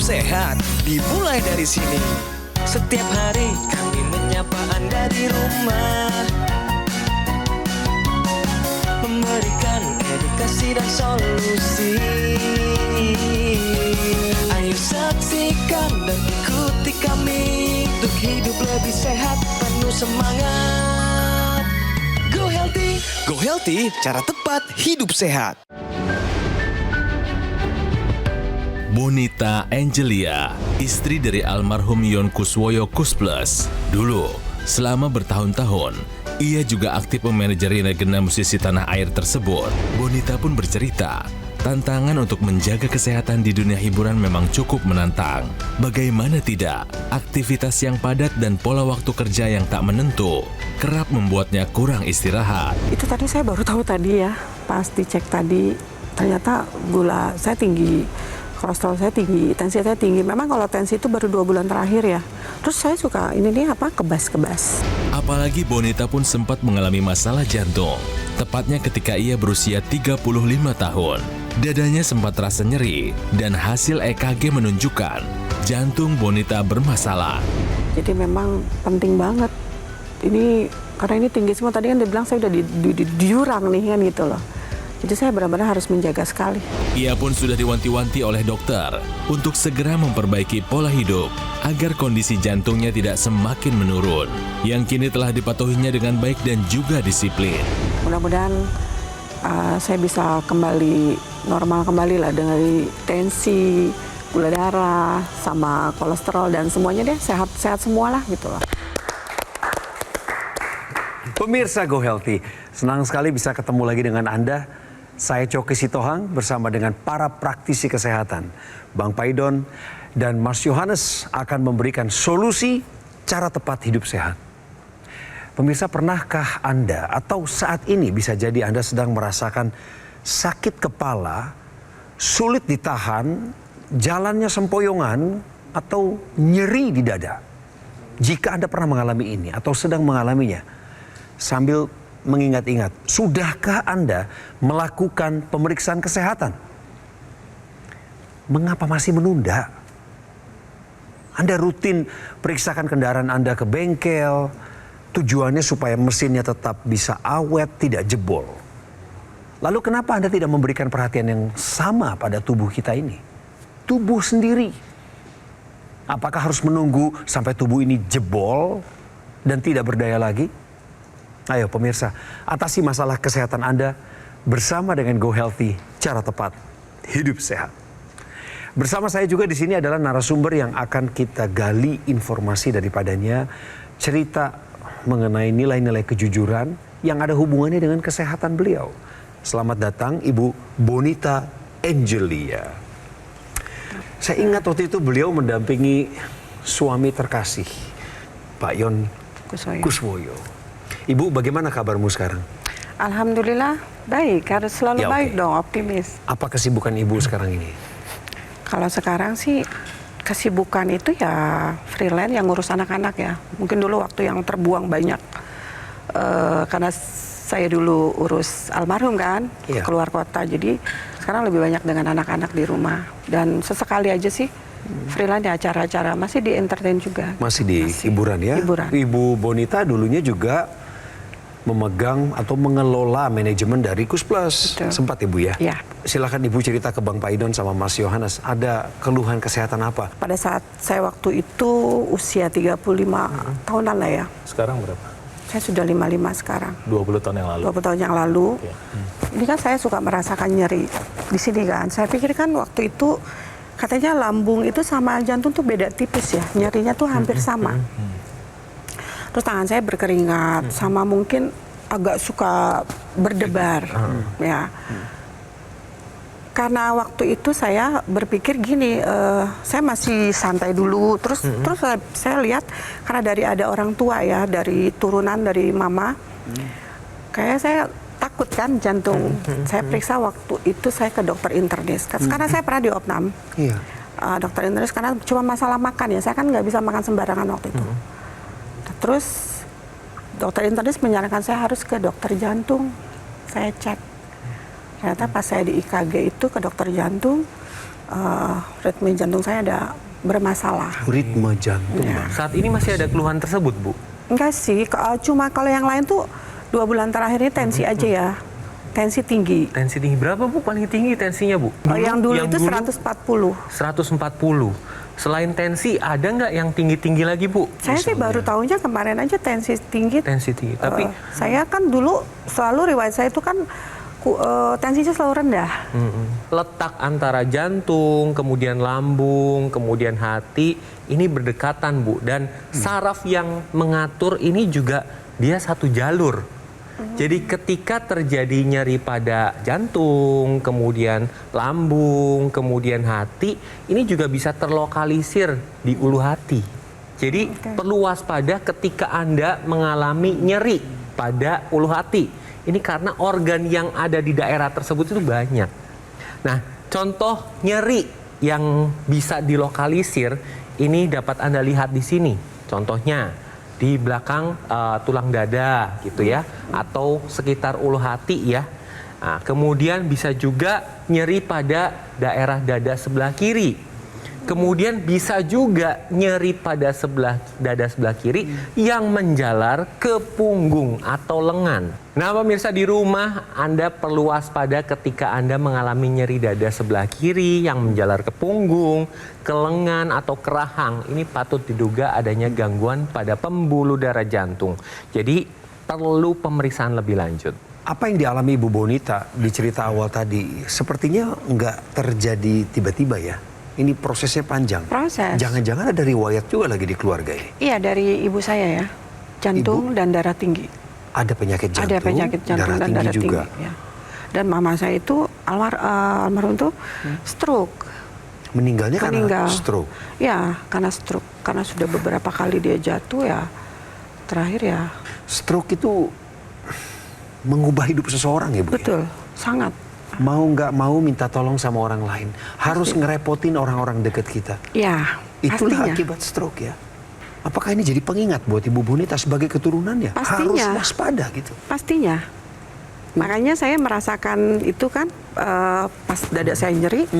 sehat dimulai dari sini. Setiap hari kami menyapa Anda di rumah, memberikan edukasi dan solusi. Ayo saksikan dan ikuti kami untuk hidup lebih sehat, penuh semangat. Go Healthy, Go Healthy, cara tepat hidup sehat. Bonita Angelia, istri dari almarhum Yon Kuswoyo Kusplus. Dulu, selama bertahun-tahun, ia juga aktif memanajeri legenda musisi tanah air tersebut. Bonita pun bercerita, tantangan untuk menjaga kesehatan di dunia hiburan memang cukup menantang. Bagaimana tidak, aktivitas yang padat dan pola waktu kerja yang tak menentu kerap membuatnya kurang istirahat. Itu tadi saya baru tahu tadi ya, pas dicek tadi, ternyata gula saya tinggi, kolesterol saya tinggi, tensi saya tinggi. Memang kalau tensi itu baru 2 bulan terakhir ya. Terus saya suka kebas-kebas. Apalagi Bonita pun sempat mengalami masalah jantung, tepatnya ketika ia berusia 35 tahun. Dadanya sempat terasa nyeri dan hasil EKG menunjukkan jantung Bonita bermasalah. Jadi memang penting banget. Ini karena ini tinggi semua, tadi kan dia bilang saya udah di jurang nih kan gitu loh. Jadi saya benar-benar harus menjaga sekali. Ia pun sudah diwanti-wanti oleh dokter untuk segera memperbaiki pola hidup agar kondisi jantungnya tidak semakin menurun, yang kini telah dipatuhinya dengan baik dan juga disiplin. Mudah-mudahan saya bisa kembali normal kembali lah, dari tensi, gula darah, sama kolesterol dan semuanya deh sehat-sehat semua lah gitu loh. Pemirsa Go Healthy, senang sekali bisa ketemu lagi dengan Anda. Saya Coki Sitohang bersama dengan para praktisi kesehatan. Bang Paidon dan Mas Yohanes akan memberikan solusi cara tepat hidup sehat. Pemirsa, pernahkah Anda atau saat ini bisa jadi Anda sedang merasakan sakit kepala, sulit ditahan, jalannya sempoyongan, atau nyeri di dada? Jika Anda pernah mengalami ini atau sedang mengalaminya, sambil mengingat-ingat, sudahkah Anda melakukan pemeriksaan kesehatan? Mengapa masih menunda? Anda rutin periksakan kendaraan Anda ke bengkel, tujuannya supaya mesinnya tetap bisa awet, tidak jebol. Lalu kenapa Anda tidak memberikan perhatian yang sama pada tubuh kita ini? Tubuh sendiri. Apakah harus menunggu sampai tubuh ini jebol dan tidak berdaya lagi? Ayo pemirsa, atasi masalah kesehatan Anda bersama dengan Go Healthy, cara tepat hidup sehat. Bersama saya juga di sini adalah narasumber yang akan kita gali informasi daripadanya, cerita mengenai nilai-nilai kejujuran yang ada hubungannya dengan kesehatan beliau. Selamat datang Ibu Bonita Angelia. Saya ingat waktu itu beliau mendampingi suami terkasih, Pak Yon Kuswoyo. Ibu, bagaimana kabarmu sekarang? Alhamdulillah baik, harus selalu baik dong, optimis. Apa kesibukan Ibu sekarang ini? Kalau sekarang sih kesibukan itu ya freelance yang ngurus anak-anak ya. Mungkin dulu waktu yang terbuang banyak karena saya dulu urus almarhum kan, keluar kota. Jadi sekarang lebih banyak dengan anak-anak di rumah. Dan sesekali aja sih freelance di acara-acara, masih di entertain juga. Masih di hiburan ya? Hiburan. Ibu Bonita dulunya juga memegang atau mengelola manajemen dari Kusplus. Betul. Sempat Ibu ya? Ya. Silakan Ibu cerita ke Bang Paidon sama Mas Yohanes, ada keluhan kesehatan apa? Pada saat saya waktu itu usia 35 tahunan lah ya. Sekarang berapa? Saya sudah 55 sekarang. 20 tahun yang lalu. 20 tahun yang lalu. Oke. Ini kan saya suka merasakan nyeri di sini kan. Saya pikir kan waktu itu katanya lambung itu sama jantung tuh beda tipis ya. Nyerinya tuh hampir sama. Terus tangan saya berkeringat, sama mungkin agak suka berdebar, ya. Karena waktu itu saya berpikir gini, saya masih santai dulu, terus saya lihat karena dari ada orang tua ya, dari turunan dari mama, kayak saya takut kan jantung. Saya periksa waktu itu saya ke dokter internis, karena saya pernah di opnam. Dokter internis karena cuma masalah makan ya, saya kan nggak bisa makan sembarangan waktu itu. Terus dokter internis menyarankan saya harus ke dokter jantung. Saya cek. Ternyata pas saya di IKG itu ke dokter jantung, ritme jantung saya ada bermasalah. Ritme jantung. Ya. Saat ini masih ada keluhan tersebut, Bu? Enggak sih, cuma kalau yang lain tuh 2 bulan terakhir ini tensi aja ya. Tensi tinggi. Tensi tinggi berapa, Bu? Paling tinggi tensinya, Bu? Yang dulu itu 140. 140. Selain tensi, ada nggak yang tinggi-tinggi lagi, Bu? Saya sih baru tahunya kemarin aja tensi tinggi. Tensi tinggi. Tapi Saya kan dulu selalu riwayat saya itu kan tensinya selalu rendah. letak antara jantung, kemudian lambung, kemudian hati, ini berdekatan, Bu. Dan saraf yang mengatur ini juga dia satu jalur. Jadi ketika terjadi nyeri pada jantung, kemudian lambung, kemudian hati, ini juga bisa terlokalisir di ulu hati. Jadi perlu waspada ketika Anda mengalami nyeri pada ulu hati. Ini karena organ yang ada di daerah tersebut itu banyak. Nah, contoh nyeri yang bisa dilokalisir ini dapat Anda lihat di sini. Contohnya di belakang tulang dada gitu ya, atau sekitar ulu hati ya. Nah, kemudian bisa juga nyeri pada daerah dada sebelah kiri. Kemudian bisa juga nyeri pada dada sebelah kiri yang menjalar ke punggung atau lengan. Nah, pemirsa di rumah, Anda perlu waspada ketika Anda mengalami nyeri dada sebelah kiri yang menjalar ke punggung, ke lengan atau ke rahang. Ini patut diduga adanya gangguan pada pembuluh darah jantung. Jadi perlu pemeriksaan lebih lanjut. Apa yang dialami Ibu Bonita di cerita awal tadi, sepertinya nggak terjadi tiba-tiba ya? Ini prosesnya panjang. Proses. Jangan-jangan ada riwayat juga lagi di keluarga ini. Iya, dari ibu saya ya. Jantung dan darah tinggi. Ada penyakit jantung, Ada penyakit jantung dan darah tinggi. juga. Ya. Dan mama saya itu almarhum tuh stroke. Meninggalnya karena stroke. Ya, karena stroke. Karena sudah beberapa kali dia jatuh ya. Terakhir ya. Stroke itu mengubah hidup seseorang ya, Bu? Betul, sangat. Mau nggak mau minta tolong sama orang lain. Harus ngerepotin orang-orang dekat kita. Ya, Itulah pastinya. akibat stroke ya. Apakah ini jadi pengingat buat Ibu Bonita sebagai keturunannya? Pastinya. Harus waspada gitu. Pastinya. Makanya saya merasakan itu kan pas dada saya nyeri.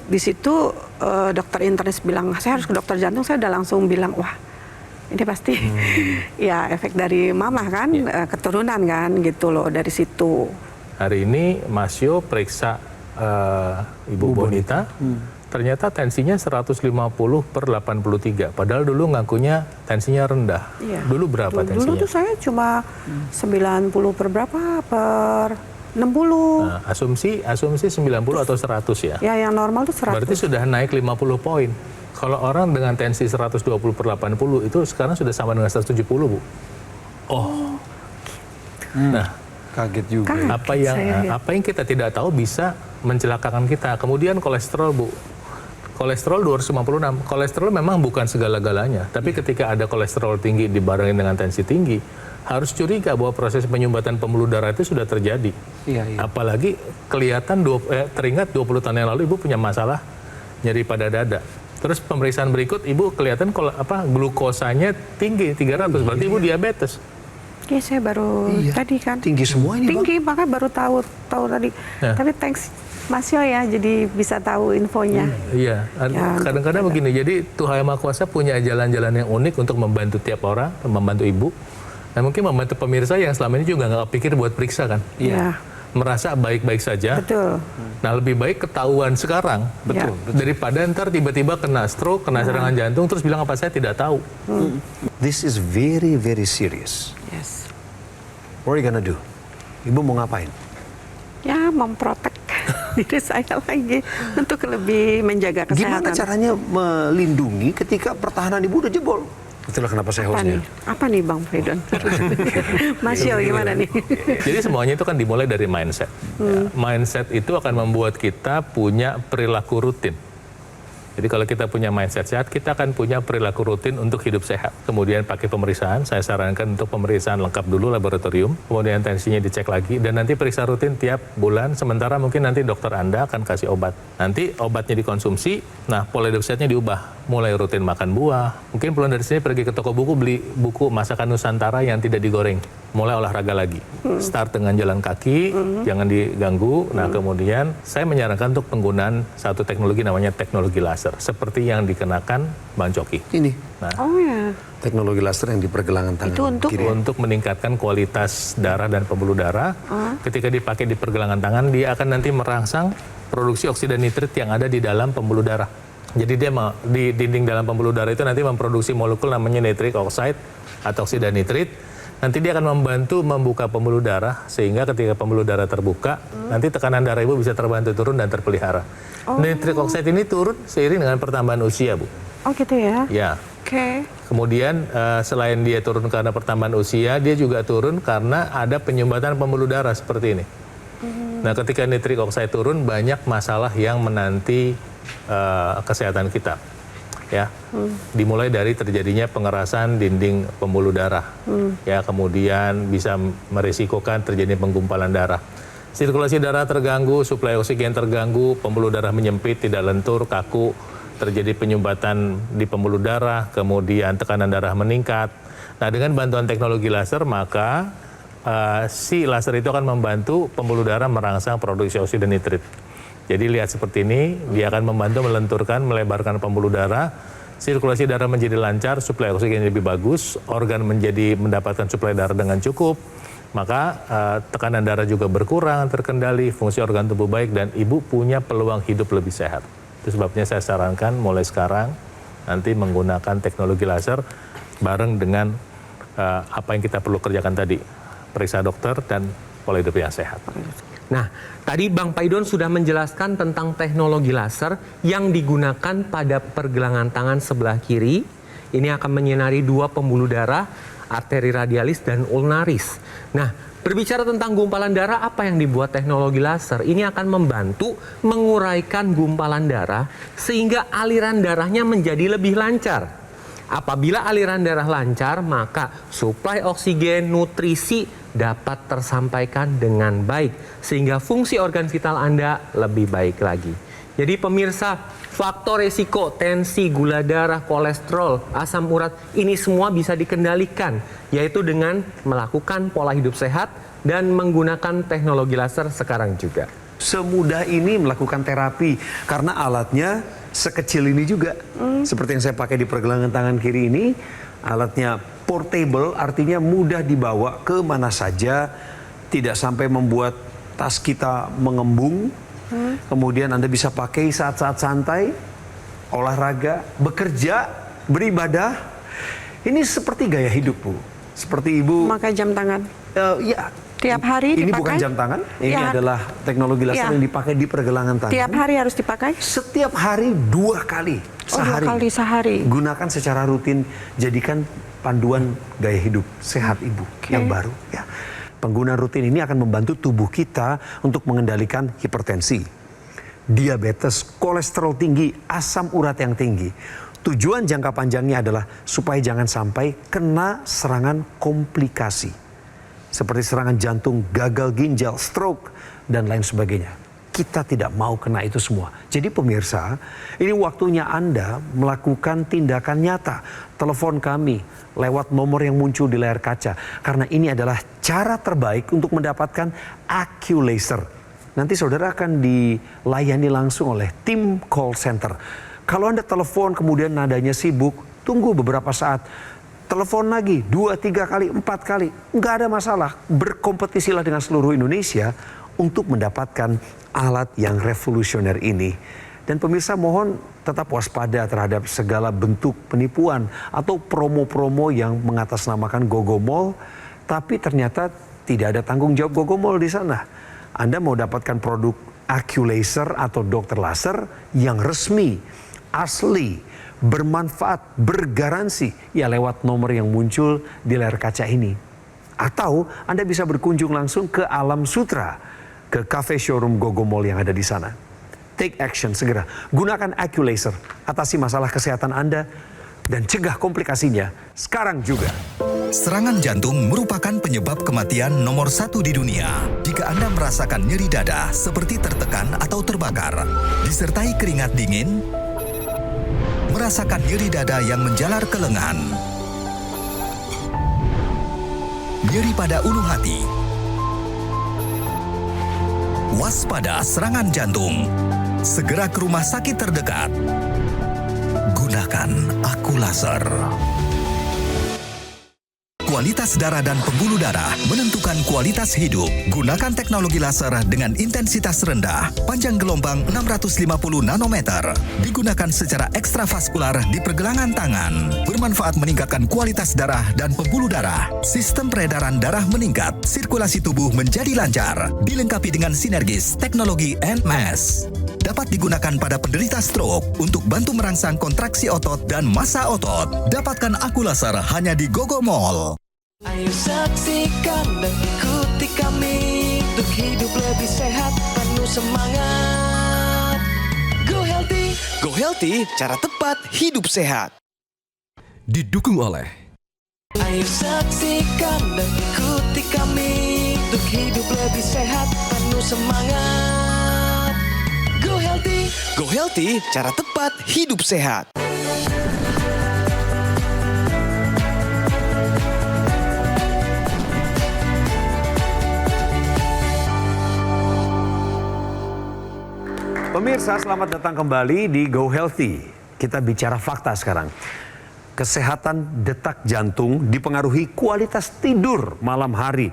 Di situ dokter internis bilang, saya harus ke dokter jantung. Saya udah langsung bilang, wah ini pasti ya efek dari mama kan, keturunan kan gitu loh dari situ. Hari ini Mas Yo periksa Ibu Bonita, ternyata tensinya 150/83. Padahal dulu ngakunya tensinya rendah. Iya. Dulu berapa tensinya? Dulu tuh saya cuma 90 per berapa, per 60. Nah, asumsi 90 atau 100 ya? Ya yang normal tuh 100. Berarti sudah naik 50 poin. Kalau orang dengan tensi 120/80 itu sekarang sudah sama dengan 170, Bu. Oh. Nah, Kaget juga. Kaget. apa yang kita tidak tahu bisa mencelakakan kita. Kemudian kolesterol, Bu. Kolesterol 256. Kolesterol memang bukan segala-galanya, tapi ketika ada kolesterol tinggi dibarengin dengan tensi tinggi, harus curiga bahwa proses penyumbatan pembuluh darah itu sudah terjadi. Iya. Apalagi kelihatan teringat 20 tahun yang lalu Ibu punya masalah nyeri pada dada. Terus pemeriksaan berikut Ibu kelihatan glukosanya tinggi 300, berarti Ibu diabetes. Iya, saya baru tadi kan. Tinggi semua ini, Bang. Tinggi, makanya baru tahu tadi. Ya. Tapi thanks Mas Yo ya, jadi bisa tahu infonya. Iya, kadang-kadang begini. Jadi Tuhan Yang Maha Kuasa punya jalan-jalan yang unik untuk membantu tiap orang, membantu Ibu. Dan mungkin membantu pemirsa yang selama ini juga nggak kepikir buat periksa kan. Iya. Merasa baik-baik saja. Betul. Nah, lebih baik ketahuan sekarang. Betul. Daripada ntar tiba-tiba kena stroke, kena serangan jantung, terus bilang apa saya tidak tahu. This is very, very serious. Yes. What are you gonna do? Ibu mau ngapain? Ya, memprotek diri saya lagi untuk lebih menjaga kesehatan. Gimana caranya melindungi ketika pertahanan Ibu udah jebol? Itulah kenapa saya hostnya. Apa nih Bang Fridon? Mas Yo gimana nih? Jadi semuanya itu kan dimulai dari mindset. Ya, mindset itu akan membuat kita punya perilaku rutin. Jadi kalau kita punya mindset sehat, kita akan punya perilaku rutin untuk hidup sehat. Kemudian pakai pemeriksaan, saya sarankan untuk pemeriksaan lengkap dulu laboratorium, kemudian tensinya dicek lagi, dan nanti periksa rutin tiap bulan, sementara mungkin nanti dokter Anda akan kasih obat. Nanti obatnya dikonsumsi, nah pola hidup sehatnya diubah. mulai rutin makan buah. Mungkin pulang dari sini pergi ke toko buku, beli buku Masakan Nusantara yang tidak digoreng. Mulai olahraga lagi. Start dengan jalan kaki, jangan diganggu. Nah, kemudian saya menyarankan untuk penggunaan satu teknologi namanya teknologi laser. Seperti yang dikenakan Bang Coki. Ini Nah, Oh ya. teknologi laser yang di pergelangan tangan Itu untuk- kiri. untuk meningkatkan kualitas darah dan pembuluh darah. Ketika dipakai di pergelangan tangan, dia akan nanti merangsang produksi oksida nitrit yang ada di dalam pembuluh darah. Jadi dia di dinding dalam pembuluh darah itu nanti memproduksi molekul namanya nitric oxide atau oksida nitrit. Nanti dia akan membantu membuka pembuluh darah sehingga ketika pembuluh darah terbuka, nanti tekanan darah ibu bisa terbantu turun dan terpelihara. Nitric oxide ini turun seiring dengan pertambahan usia, Bu. Oh gitu ya. Ya. Oke. Kemudian selain dia turun karena pertambahan usia, dia juga turun karena ada penyumbatan pembuluh darah seperti ini. Nah, ketika nitric oxide turun, banyak masalah yang menanti kesehatan kita. Ya, dimulai dari terjadinya pengerasan dinding pembuluh darah. Ya, kemudian bisa merisikokan terjadinya penggumpalan darah. Sirkulasi darah terganggu, suplai oksigen terganggu, pembuluh darah menyempit, tidak lentur, kaku, terjadi penyumbatan di pembuluh darah, kemudian tekanan darah meningkat. Nah, dengan bantuan teknologi laser, maka si laser itu akan membantu pembuluh darah merangsang produksi oksida nitrit. Jadi lihat seperti ini, dia akan membantu melenturkan, melebarkan pembuluh darah, sirkulasi darah menjadi lancar, suplai oksigen lebih bagus, organ menjadi mendapatkan suplai darah dengan cukup, maka tekanan darah juga berkurang, terkendali, fungsi organ tubuh baik, dan ibu punya peluang hidup lebih sehat. Itu sebabnya saya sarankan mulai sekarang nanti menggunakan teknologi laser bareng dengan apa yang kita perlu kerjakan tadi, periksa dokter dan pola hidup yang sehat. Nah, tadi Bang Paidon sudah menjelaskan tentang teknologi laser yang digunakan pada pergelangan tangan sebelah kiri. Ini akan menyinari dua pembuluh darah, arteri radialis dan ulnaris. Nah, berbicara tentang gumpalan darah, apa yang dibuat teknologi laser? Ini akan membantu menguraikan gumpalan darah sehingga aliran darahnya menjadi lebih lancar. Apabila aliran darah lancar, maka suplai oksigen, nutrisi dapat tersampaikan dengan baik sehingga fungsi organ vital Anda lebih baik lagi. Jadi pemirsa, faktor resiko tensi, gula darah, kolesterol, asam urat ini semua bisa dikendalikan, yaitu dengan melakukan pola hidup sehat dan menggunakan teknologi laser sekarang juga. Semudah ini melakukan terapi karena alatnya sekecil ini juga. Seperti yang saya pakai di pergelangan tangan kiri ini, alatnya portable, artinya mudah dibawa ke mana saja, tidak sampai membuat tas kita mengembung. Kemudian Anda bisa pakai saat-saat santai, olahraga, bekerja, beribadah. Ini seperti gaya hidup, Bu. Seperti Ibu. Pakai jam tangan. Ya. Tiap hari Ini dipakai? bukan jam tangan, ini Ya. adalah teknologi laser Ya. yang dipakai di pergelangan tangan. Tiap hari harus dipakai? Setiap hari 2 kali sehari. 2 kali sehari. Gunakan secara rutin, jadikan panduan gaya hidup sehat ibu yang baru. Ya. Penggunaan rutin ini akan membantu tubuh kita untuk mengendalikan hipertensi, diabetes, kolesterol tinggi, asam urat yang tinggi. Tujuan jangka panjangnya adalah supaya jangan sampai kena serangan komplikasi seperti serangan jantung, gagal ginjal, stroke, dan lain sebagainya. Kita tidak mau kena itu semua. Jadi pemirsa, ini waktunya Anda melakukan tindakan nyata. Telepon kami lewat nomor yang muncul di layar kaca. Karena ini adalah cara terbaik untuk mendapatkan AccuLaser. Nanti saudara akan dilayani langsung oleh tim call center. Kalau Anda telepon kemudian nadanya sibuk, tunggu beberapa saat. Telepon lagi 2, 3 kali, 4 kali, nggak ada masalah. Berkompetisilah dengan seluruh Indonesia untuk mendapatkan alat yang revolusioner ini. Dan pemirsa mohon tetap waspada terhadap segala bentuk penipuan atau promo-promo yang mengatasnamakan Gogomall, tapi ternyata tidak ada tanggung jawab Gogomall di sana. Anda mau dapatkan produk AccuLaser atau dokter laser yang resmi, asli, bermanfaat, bergaransi, ya lewat nomor yang muncul di layar kaca ini. Atau Anda bisa berkunjung langsung ke Alam Sutra, ke cafe showroom Gogomall yang ada di sana. Take action segera, gunakan AccuLaser, atasi masalah kesehatan Anda, dan cegah komplikasinya sekarang juga. Serangan jantung merupakan penyebab kematian nomor 1 di dunia. Jika Anda merasakan nyeri dada seperti tertekan atau terbakar, disertai keringat dingin, Merasakan nyeri dada yang menjalar ke lengan. Nyeri pada ulu hati. Waspada serangan jantung. Segera ke rumah sakit terdekat. Gunakan Aku Laser. Kualitas darah dan pembuluh darah menentukan kualitas hidup. Gunakan teknologi laser dengan intensitas rendah, panjang gelombang 650 nanometer. Digunakan secara ekstravaskular di pergelangan tangan. Bermanfaat meningkatkan kualitas darah dan pembuluh darah. Sistem peredaran darah meningkat, sirkulasi tubuh menjadi lancar. Dilengkapi dengan sinergis teknologi NMAS. Dapat digunakan pada penderita stroke untuk bantu merangsang kontraksi otot dan massa otot. Dapatkan Aku Laser hanya di Gogo Mall. Ayo saksikan dan ikuti kami untuk hidup lebih sehat, penuh semangat. Go Healthy, cara tepat hidup sehat. Didukung oleh Ayo saksikan dan ikuti kami untuk hidup lebih sehat, penuh semangat. Go Healthy, cara tepat hidup sehat. Pemirsa, selamat datang kembali di Go Healthy. Kita bicara fakta sekarang. Kesehatan detak jantung dipengaruhi kualitas tidur malam hari.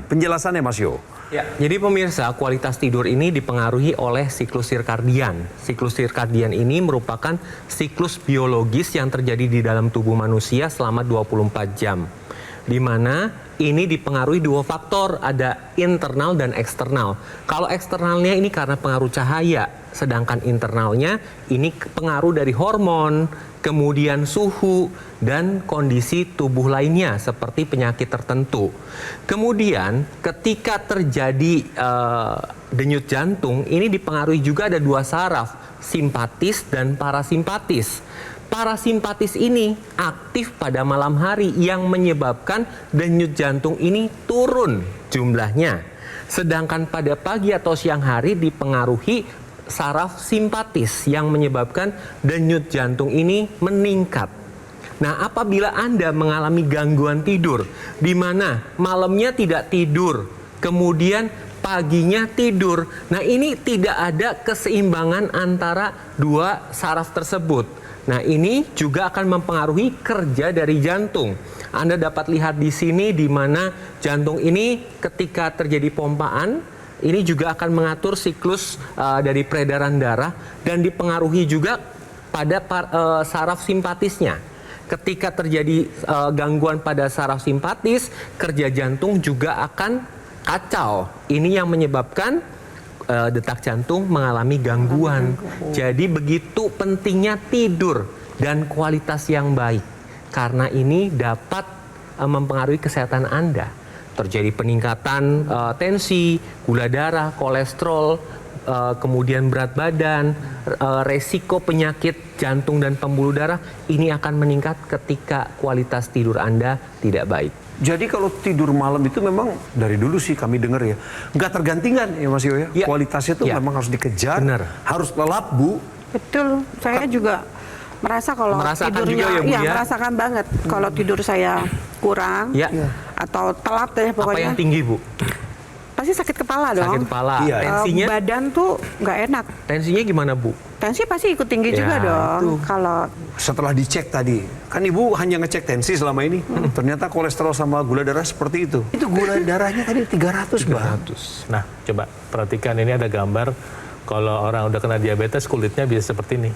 Penjelasannya Mas Yo. Ya, jadi pemirsa, kualitas tidur ini dipengaruhi oleh siklus sirkadian. Siklus sirkadian ini merupakan siklus biologis yang terjadi di dalam tubuh manusia selama 24 jam. Di mana ini dipengaruhi dua faktor, ada internal dan eksternal. Kalau eksternalnya ini karena pengaruh cahaya, sedangkan internalnya ini pengaruh dari hormon, kemudian suhu, dan kondisi tubuh lainnya seperti penyakit tertentu. Kemudian ketika terjadi denyut jantung, ini dipengaruhi juga ada dua saraf, simpatis dan parasimpatis. Parasimpatis ini aktif pada malam hari yang menyebabkan denyut jantung ini turun jumlahnya. Sedangkan pada pagi atau siang hari dipengaruhi saraf simpatis yang menyebabkan denyut jantung ini meningkat. Nah, apabila Anda mengalami gangguan tidur, di mana malamnya tidak tidur, kemudian paginya tidur, nah ini tidak ada keseimbangan antara dua saraf tersebut. Nah, ini juga akan mempengaruhi kerja dari jantung. Anda dapat lihat di sini di mana jantung ini ketika terjadi pompaan, ini juga akan mengatur siklus dari peredaran darah dan dipengaruhi juga pada saraf simpatisnya. Ketika terjadi gangguan pada saraf simpatis, kerja jantung juga akan kacau. Ini yang menyebabkan detak jantung mengalami gangguan. Jadi begitu pentingnya tidur dan kualitas yang baik. Karena ini dapat mempengaruhi kesehatan Anda. Terjadi peningkatan tensi, gula darah, kolesterol, kemudian berat badan, resiko penyakit jantung dan pembuluh darah ini akan meningkat ketika kualitas tidur Anda tidak baik. Jadi kalau tidur malam itu memang dari dulu sih kami dengar ya, nggak tergantikan ya Mas Yo ya. Ya. Kualitasnya itu Ya. memang harus dikejar, Benar. harus lelap Bu. Betul, saya juga merasa kalau Merasakan tidurnya, juga ya, Bu, ya? merasakan banget. Kalau tidur saya kurang Ya. atau telat deh Apa pokoknya, yang tinggi, Bu? pasti sakit kepala dong. Sakit kepala. Iya. Tensinya? Badan tuh nggak enak. Tensinya gimana, Bu? Tensi pasti ikut tinggi Ya, juga dong. itu. Kalau Setelah dicek tadi, kan Ibu hanya ngecek tensi selama ini. Ternyata kolesterol sama gula darah seperti itu. Itu gula darahnya tadi 300 Bang. 300. Nah, coba perhatikan ini ada gambar kalau orang udah kena diabetes kulitnya bisa seperti ini.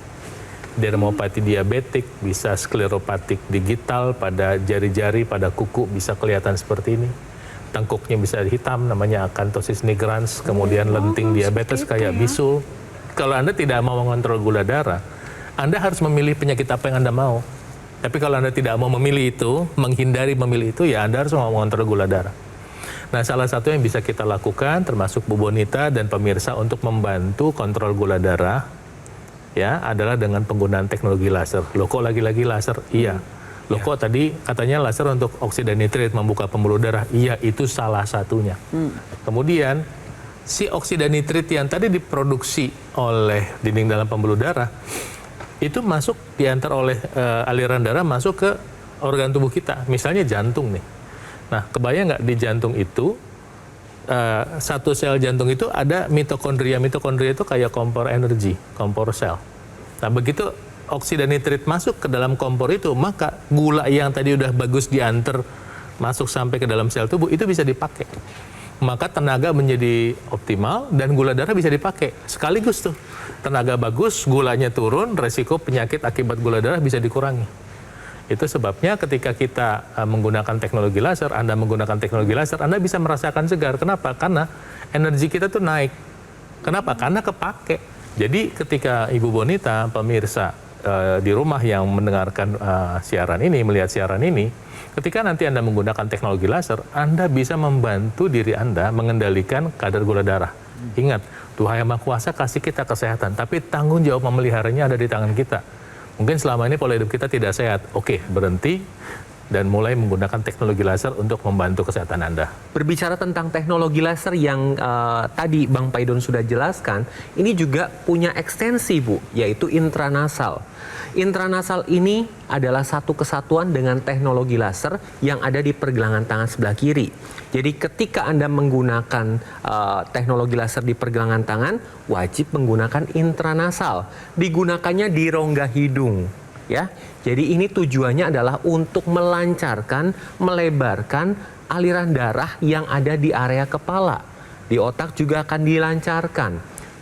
Dermopati diabetik, bisa skleropatik digital, pada jari-jari, pada kuku bisa kelihatan seperti ini. Tengkuknya bisa hitam, namanya akantosis nigrans, kemudian lenting diabetes kayak bisul. Kalau Anda tidak mau mengontrol gula darah, Anda harus memilih penyakit apa yang Anda mau. Tapi kalau Anda tidak mau memilih itu, menghindari memilih itu, ya Anda harus mau mengontrol gula darah. Nah, salah satu yang bisa kita lakukan, termasuk Bu Bonita dan pemirsa untuk membantu kontrol gula darah, ya, adalah dengan penggunaan teknologi laser. Loh, kok lagi-lagi laser? Iya. Loh, kok tadi katanya laser untuk oksida nitrit membuka pembuluh darah? Iya, itu salah satunya. Kemudian, si oksida nitrit yang tadi diproduksi oleh dinding dalam pembuluh darah, itu masuk diantar oleh aliran darah masuk ke organ tubuh kita, misalnya jantung nih. Nah, kebayang nggak di jantung itu satu sel jantung itu ada mitokondria. Mitokondria itu kayak kompor energi, kompor sel. Nah, begitu oksida nitrit masuk ke dalam kompor itu, maka gula yang tadi udah bagus diantar masuk sampai ke dalam sel tubuh itu bisa dipakai. Maka tenaga menjadi optimal dan gula darah bisa dipakai sekaligus tuh. Tenaga bagus, gulanya turun, resiko penyakit akibat gula darah bisa dikurangi. Itu sebabnya ketika kita menggunakan teknologi laser, Anda menggunakan teknologi laser, Anda bisa merasakan segar. Kenapa? Karena energi kita tuh naik. Kenapa? Karena kepake. Jadi ketika Ibu Bonita, pemirsa di rumah yang mendengarkan siaran ini, melihat siaran ini, ketika nanti Anda menggunakan teknologi laser, Anda bisa membantu diri Anda mengendalikan kadar gula darah. Ingat, Tuhan Yang Maha Kuasa kasih kita kesehatan, tapi tanggung jawab memeliharanya ada di tangan kita. Mungkin selama ini pola hidup kita tidak sehat. Oke, berhenti dan mulai menggunakan teknologi laser untuk membantu kesehatan Anda. Berbicara tentang teknologi laser yang tadi Bang Paidon sudah jelaskan, ini juga punya ekstensi, Bu, yaitu intranasal. Intranasal ini adalah satu kesatuan dengan teknologi laser yang ada di pergelangan tangan sebelah kiri. Jadi ketika Anda menggunakan teknologi laser di pergelangan tangan, wajib menggunakan intranasal. Digunakannya di rongga hidung. Ya, jadi ini tujuannya adalah untuk melancarkan, melebarkan aliran darah yang ada di area kepala. Di otak juga akan dilancarkan.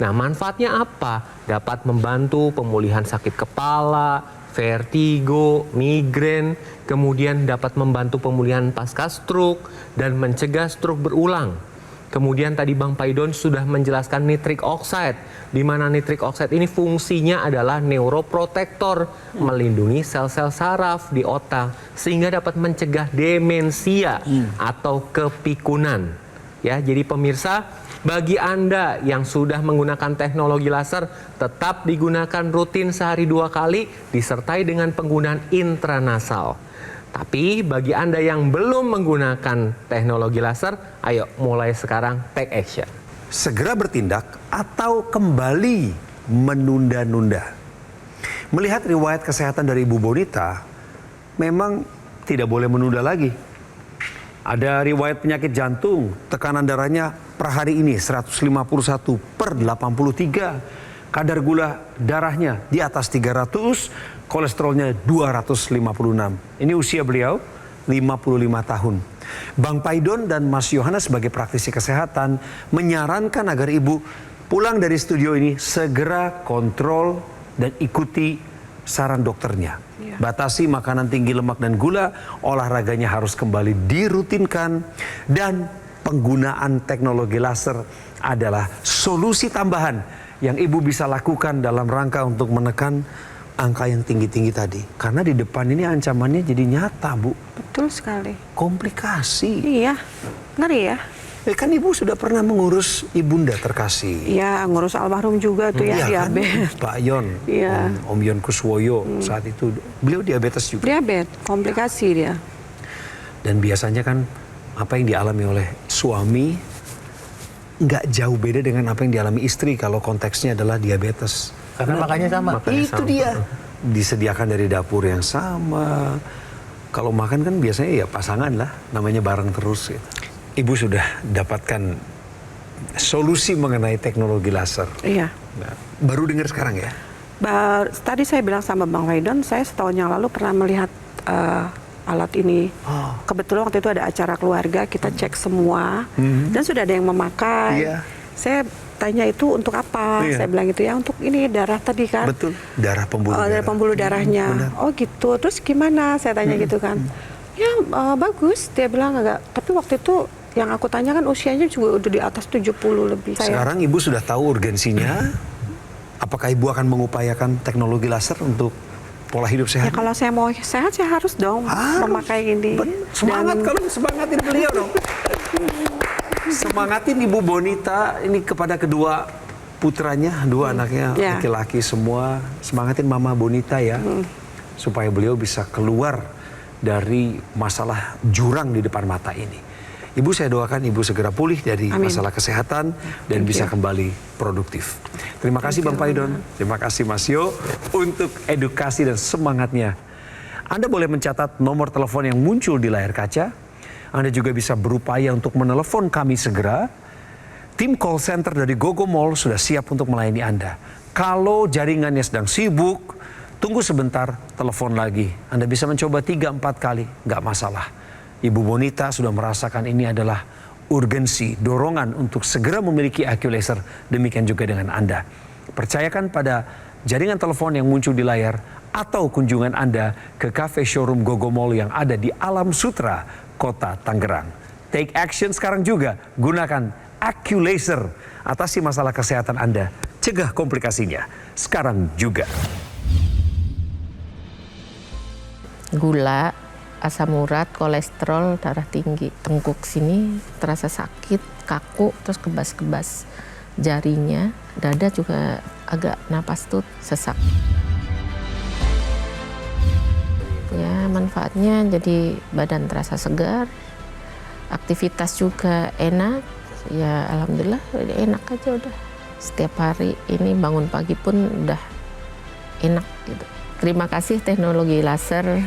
Nah, manfaatnya apa? Dapat membantu pemulihan sakit kepala, vertigo, migrain, kemudian dapat membantu pemulihan pasca stroke dan mencegah stroke berulang. Kemudian tadi Bang Paidon sudah menjelaskan nitric oxide, di mana nitric oxide ini fungsinya adalah neuroprotektor, melindungi sel-sel saraf di otak sehingga dapat mencegah demensia atau kepikunan. Ya, jadi pemirsa, bagi Anda yang sudah menggunakan teknologi laser, tetap digunakan rutin sehari 2 kali disertai dengan penggunaan intranasal. Tapi bagi Anda yang belum menggunakan teknologi laser, ayo mulai sekarang take action. Segera bertindak atau kembali menunda-nunda. Melihat riwayat kesehatan dari Ibu Bonita, memang tidak boleh menunda lagi. Ada riwayat penyakit jantung, tekanan darahnya per hari ini 151/83. Kadar gula darahnya di atas 300, kolesterolnya 256. Ini usia beliau 55 tahun. Bang Paidon dan Mas Yohanes sebagai praktisi kesehatan menyarankan agar ibu pulang dari studio ini segera kontrol dan ikuti saran dokternya. Batasi makanan tinggi lemak dan gula, olahraganya harus kembali dirutinkan, dan penggunaan teknologi laser adalah solusi tambahan yang ibu bisa lakukan dalam rangka untuk menekan angka yang tinggi-tinggi tadi. Karena di depan ini ancamannya jadi nyata, Bu. Betul sekali. Komplikasi. Iya, ngeri ya. Kan ibu sudah pernah mengurus ibunda terkasih. Iya, ngurus almarhum juga tuh ya, diabetes. Kan? Pak Yon, Iya. Om Yon Kuswoyo saat itu, beliau diabetes juga. Diabetes, komplikasi dia. Dan biasanya kan apa yang dialami oleh suami nggak jauh beda dengan apa yang dialami istri kalau konteksnya adalah diabetes. Karena makanya sama. Itu dia. Disediakan dari dapur yang sama. Kalau makan kan biasanya ya pasangan lah, namanya bareng terus. Gitu. Ibu sudah dapatkan solusi mengenai teknologi laser. Iya. Nah, baru dengar sekarang ya? Tadi saya bilang sama Bang Paidon, saya setahun yang lalu pernah melihat alat ini. Kebetulan waktu itu ada acara keluarga, kita cek semua, dan sudah ada yang memakai. Iya. Saya tanya itu untuk apa? Iya. Saya bilang gitu ya, untuk ini darah tadi kan. Betul, darah pembuluh darah. Darah pembuluh darahnya. Benar. Oh gitu, terus gimana? Saya tanya gitu kan. Ya bagus, dia bilang agak. Tapi waktu itu yang aku tanya kan usianya juga udah di atas 70 lebih. Sekarang ibu sudah tahu urgensinya. Apakah ibu akan mengupayakan teknologi laser untuk pola hidup sehat? Ya kalau saya mau sehat, saya harus dong memakai ini. Semangat, kalau semangatin beliau dong. Semangatin Ibu Bonita ini kepada kedua putranya, dua anaknya laki-laki semua. Semangatin Mama Bonita ya, supaya beliau bisa keluar dari masalah jurang di depan mata ini. Ibu, saya doakan Ibu segera pulih dari Amin. masalah kesehatan dan Thank bisa you. kembali produktif. Terima kasih Bang Paidon, terima kasih Mas Yo untuk edukasi dan semangatnya. Anda boleh mencatat nomor telepon yang muncul di layar kaca. Anda juga bisa berupaya untuk menelepon kami segera. Tim call center dari GoGo Mall sudah siap untuk melayani Anda. Kalau jaringannya sedang sibuk, tunggu sebentar, telepon lagi. Anda bisa mencoba 3-4 kali, nggak masalah. Ibu Bonita sudah merasakan ini adalah urgensi, dorongan untuk segera memiliki IQ Laser. Demikian juga dengan Anda. Percayakan pada jaringan telepon yang muncul di layar atau kunjungan Anda ke cafe showroom GoGo Mall yang ada di Alam Sutra, Kota Tangerang. Take action sekarang juga. Gunakan IQ Laser. Atasi masalah kesehatan Anda. Cegah komplikasinya. Sekarang juga. Gula, asam urat, kolesterol, darah tinggi. Tengkuk sini terasa sakit, kaku, terus kebas-kebas jarinya. Dada juga agak napas tuh sesak. Ya, manfaatnya jadi badan terasa segar, aktivitas juga enak. Ya, alhamdulillah enak aja udah. Setiap hari ini bangun pagi pun udah enak gitu. Terima kasih teknologi laser.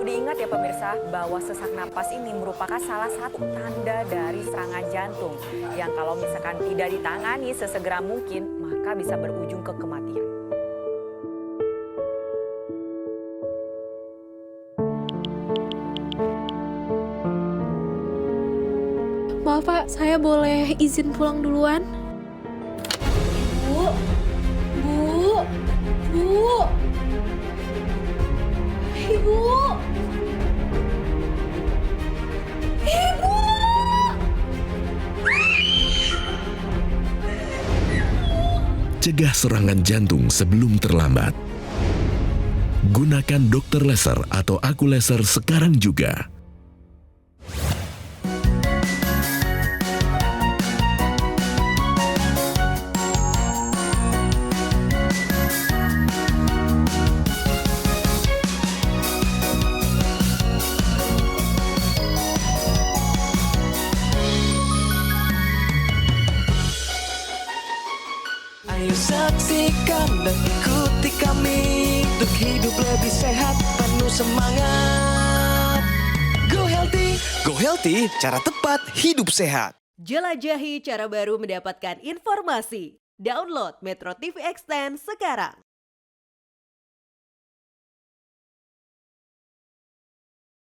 Diingat ya pemirsa bahwa sesak napas ini merupakan salah satu tanda dari serangan jantung yang kalau misalkan tidak ditangani sesegera mungkin maka bisa berujung ke kematian. Maaf Pak, saya boleh izin pulang duluan? Bu, Bu, Bu, Ibu, Ibu. Cegah serangan jantung sebelum terlambat. Gunakan dokter laser atau aku laser sekarang juga. Ayo saksikan dan ikuti kami untuk hidup lebih sehat, penuh semangat. Go Healthy, cara tepat hidup sehat. Jelajahi cara baru mendapatkan informasi. Download Metro TV Extend sekarang.